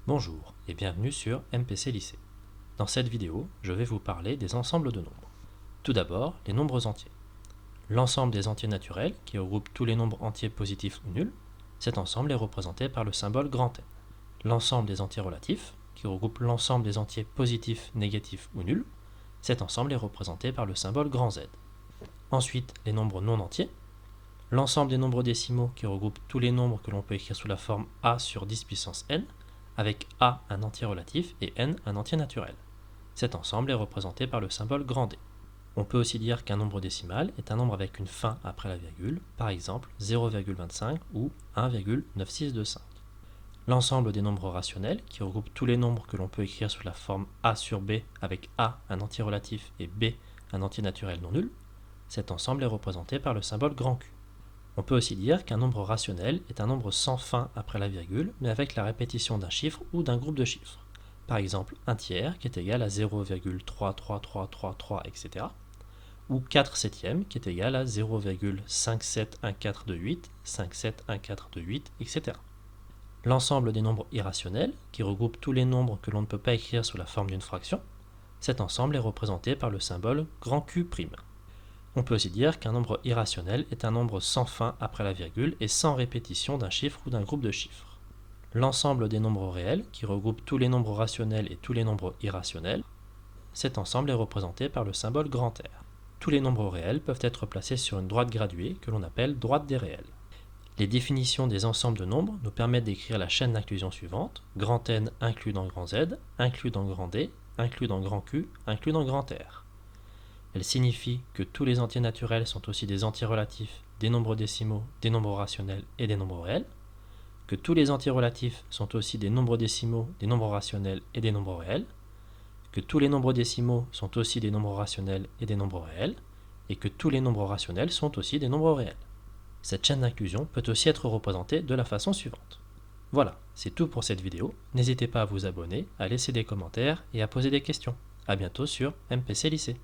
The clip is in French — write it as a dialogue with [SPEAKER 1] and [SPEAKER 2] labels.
[SPEAKER 1] Bonjour et bienvenue sur MPC Lycée. Dans cette vidéo, je vais vous parler des ensembles de nombres. Tout d'abord, les nombres entiers. L'ensemble des entiers naturels, qui regroupe tous les nombres entiers positifs ou nuls, cet ensemble est représenté par le symbole grand N. L'ensemble des entiers relatifs, qui regroupe l'ensemble des entiers positifs, négatifs ou nuls, cet ensemble est représenté par le symbole grand Z. Ensuite, les nombres non entiers. L'ensemble des nombres décimaux, qui regroupe tous les nombres que l'on peut écrire sous la forme a sur 10 puissance n, avec a un entier relatif et n un entier naturel. Cet ensemble est représenté par le symbole grand D. On peut aussi dire qu'un nombre décimal est un nombre avec une fin après la virgule, par exemple 0,25 ou 1,9625. L'ensemble des nombres rationnels, qui regroupe tous les nombres que l'on peut écrire sous la forme a sur b, avec a un entier relatif et b un entier naturel non nul, cet ensemble est représenté par le symbole grand Q. On peut aussi dire qu'un nombre rationnel est un nombre sans fin après la virgule, mais avec la répétition d'un chiffre ou d'un groupe de chiffres. Par exemple, un tiers qui est égal à 0,33333, etc. Ou 4 septièmes qui est égal à 0,571428, 571428, etc. L'ensemble des nombres irrationnels, qui regroupe tous les nombres que l'on ne peut pas écrire sous la forme d'une fraction, cet ensemble est représenté'. Le symbole grand Q'. On peut aussi dire qu'un nombre irrationnel est un nombre sans fin après la virgule et sans répétition d'un chiffre ou d'un groupe de chiffres. L'ensemble des nombres réels, qui regroupe tous les nombres rationnels et tous les nombres irrationnels, cet ensemble est représenté par le symbole grand R. Tous les nombres réels peuvent être placés sur une droite graduée que l'on appelle droite des réels. Les définitions des ensembles de nombres nous permettent d'écrire la chaîne d'inclusion suivante: grand N inclus dans grand Z, inclus dans grand D, inclus dans grand Q, inclus dans grand R. Elle signifie que tous les entiers naturels sont aussi des entiers relatifs, des nombres décimaux, des nombres rationnels et des nombres réels, que tous les entiers relatifs sont aussi des nombres décimaux, des nombres rationnels et des nombres réels, que tous les nombres décimaux sont aussi des nombres rationnels et des nombres réels, et que tous les nombres rationnels sont aussi des nombres réels. Cette chaîne d'inclusion peut aussi être représentée de la façon suivante. Voilà, c'est tout pour cette vidéo. N'hésitez pas à vous abonner, à laisser des commentaires et à poser des questions. A bientôt sur MPC Lycée.